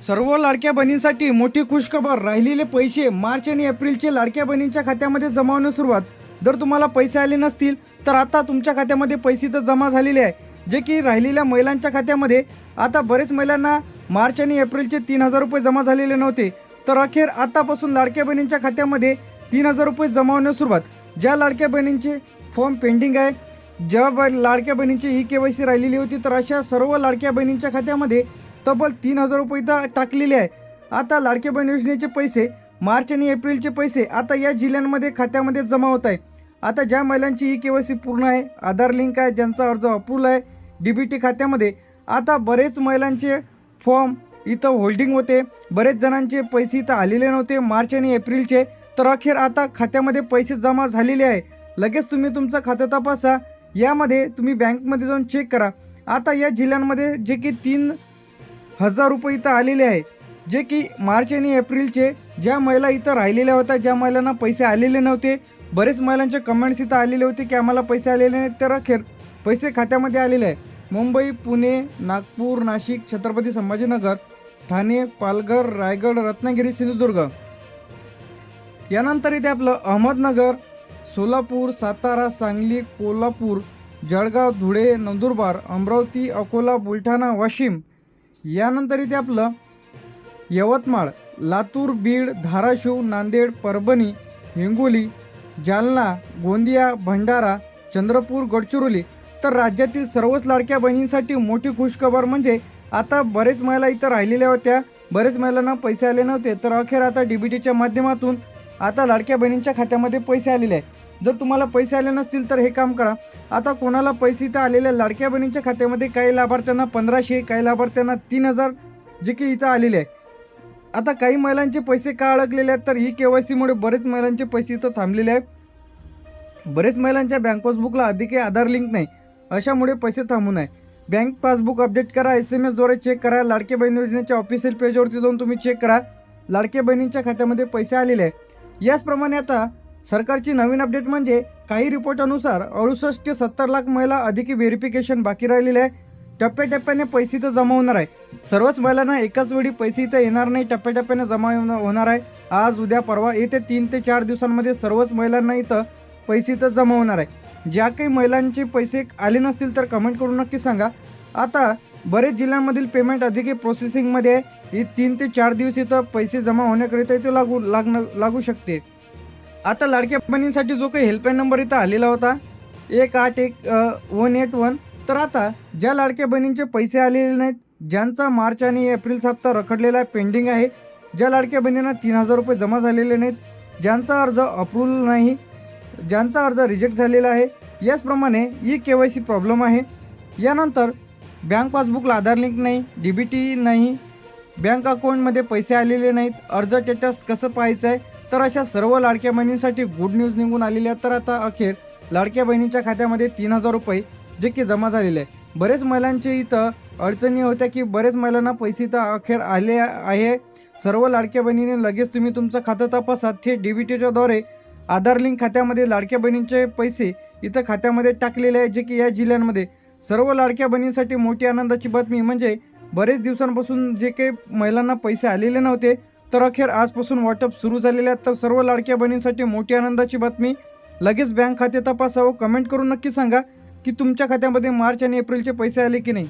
सर्व लाडक्या बहिणींसाठी मोठी खुशखबर. राहिलेले पैसे मार्च आणि एप्रिलचे लाडक्या बहिणींच्या खात्यामध्ये जमा होण्यास सुरुवात. जर तुम्हाला पैसे आले नसतील तर आता तुमच्या खात्यामध्ये पैसे तर जमा झालेले आहे, जे की राहिलेल्या महिलांच्या खात्यामध्ये. आता बरेच महिलांना मार्च आणि एप्रिलचे 3,000 रुपये जमा झालेले नव्हते, तर अखेर आतापासून लाडक्या बहिणींच्या खात्यामध्ये 3,000 रुपये जमा होण्यास सुरुवात. ज्या लाडक्या बहिणींचे फॉर्म पेंडिंग आहे, ज्या लाडक्या बहिणींची KYC राहिलेली होती, तर अशा सर्व लाडक्या बहिणींच्या खात्यामध्ये तब्बल 3,000 रुपये इथं टाकलेले आहे. आता लाडक्या बहीण योजनेचे पैसे मार्च आणि एप्रिलचे पैसे आता या जिल्ह्यांमध्ये खात्यामध्ये जमा होत आहे. आता ज्या महिलांची KYC पूर्ण आहे, आधार लिंक आहे, ज्यांचा अर्ज अप्रूव्ह आहे DBT खात्यामध्ये, आता बरेच महिलांचे फॉर्म इथं होल्डिंग होते. बरेच जणांचे पैसे इथं आलेले नव्हते मार्च आणि एप्रिलचे, तर अखेर आता खात्यामध्ये पैसे जमा झालेले आहे. लगेच तुम्ही तुमचं खातं तपासा. यामध्ये तुम्ही बँकमध्ये जाऊन चेक करा. आता या जिल्ह्यांमध्ये जे की 3,000 रुपये इथं आलेले आहे, जे की मार्च आणि एप्रिलचे. ज्या महिला इथं राहिलेल्या होत्या, ज्या महिलांना पैसे आलेले नव्हते, बरेच महिलांचे कमेंट्स इथं आलेले होते की आम्हाला पैसे आलेले नाहीत, तर अखेर पैसे खात्यामध्ये आलेले आहे. मुंबई, पुणे, नागपूर, नाशिक, छत्रपती संभाजीनगर, ठाणे, पालघर, रायगड, रत्नागिरी, सिंधुदुर्ग. यानंतर इथे आपलं अहमदनगर, सोलापूर, सातारा, सांगली, कोल्हापूर, जळगाव, धुळे, नंदुरबार, अमरावती, अकोला, बुलढाणा, वाशिम. यानंतर इथे आपलं यवतमाळ, लातूर, बीड, धाराशिव, नांदेड, परभणी, हिंगोली, जालना, गोंदिया, भंडारा, चंद्रपूर, गडचिरोली. तर राज्यातील सर्वच लाडक्या बहिणींसाठी मोठी खुशखबर म्हणजे आता बरेच महिला इथं राहिलेल्या होत्या, बरेच महिलांना पैसे आले नव्हते, तर अखेर आता DBTच्या माध्यमातून आता लाडक्या बहिणींच्या खात्यामध्ये पैसे आलेले आहे. जर तुम्हाला पैसे आले नसतील तर हे काम करा. आता कोणाला पैसे इथं आलेल्या लाडक्या बहिणींच्या खात्यामध्ये काही लाभार्थ्यांना 1,500, काही लाभार्थ्यांना 3,000 जे की इथं आलेले आहे. आता काही महिलांचे पैसे का अडकलेले आहेत, तर KYC मुळे बरेच महिलांचे पैसे इथं थांबलेले आहेत. बरेच महिलांच्या बँक पासबुकला अधिक आधार लिंक नाही, अशामुळे पैसे थांबून आहे. बँक पासबुक अपडेट करा, SMS द्वारे चेक करा. लाडक्या बहीण योजनेच्या ऑफिशियल पेजवरती जाऊन तुम्ही चेक करा, लाडक्या बहिणींच्या खात्यामध्ये पैसे आलेले आहे. याचप्रमाणे आता सरकारची नवीन अपडेट म्हणजे काही रिपोर्टानुसार 68 ते 70 लाख महिला अधिक व्हेरिफिकेशन बाकी राहिलेले आहे. टप्प्याटप्प्याने पैसे इथं जमा होणार आहे. सर्वच महिलांना एकाच वेळी पैसे इथं येणार नाही, टप्प्याटप्प्याने जमा होणार आहे. आज, उद्या, परवा येते 3 ते 4 दिवसांमध्ये सर्वच महिलांना इथं पैसे इथं जमा होणार आहे. ज्या काही महिलांचे पैसे आले नसतील तर कमेंट करून नक्की सांगा. आता बरेच जिल्ह्यांमधील पेमेंट अधिक प्रोसेसिंगमध्ये आहे. ही 3 ते 4 दिवस इथं पैसे जमा होण्याकरिता इथे लागू शकते. आता लाडक्या बहिणींसाठी जो काही हेल्पलाईन नंबर इथं आलेला होता 181 तर आता ज्या लाडक्या बहिणींचे पैसे आलेले नाहीत, ज्यांचा मार्च आणि एप्रिलचा हप्ता रखडलेला आहे, पेंडिंग आहे, ज्या लाडक्या बहिणींना 3,000 रुपये जमा झालेले नाहीत, ज्यांचा अर्ज अप्रूव्ह नाही, ज्यांचा अर्ज रिजेक्ट झालेला आहे, याचप्रमाणे KYC प्रॉब्लेम आहे. यानंतर बँक पासबुकला आधार लिंक नाही, DBT नाही, बँक अकाउंटमध्ये पैसे आलेले नाहीत, अर्ज स्टेटस कसं पाहायचं आहे, तर अशा सर्व लाडक्या बहिणींसाठी गुड न्यूज निघून आलेली आहे. तर आता अखेर लाडक्या बहिणींच्या खात्यामध्ये 3,000 रुपये जे की जमा झालेले आहे. बरेच महिलांचे इथं अडचणी होत्या की बरेच महिलांना पैसे इथं अखेर आले आहे. सर्व लाडक्या बहिणीने लगेच तुम्ही तुमचं खातं तपासा. थेट DBTच्या द्वारे आधार लिंक खात्यामध्ये लाडक्या बहिणींचे पैसे इथं खात्यामध्ये टाकलेले आहे, जे की या जिल्ह्यांमध्ये सर्व लाडक्या बहिणींसाठी मोठी आनंदाची बातमी. म्हणजे बरेच दिवसांपासून जे काही महिलांना पैसे आलेले नव्हते, तर अखेर आजपासून वाटप सुरू झालेले आहेत. तर सर्व लाडक्या बहिणींसाठी मोठी आनंदाची बातमी. लगेच बँक खाते तपासावं. कमेंट करून नक्की सांगा की तुमच्या खात्यामध्ये मार्च आणि एप्रिलचे पैसे आले की नाही.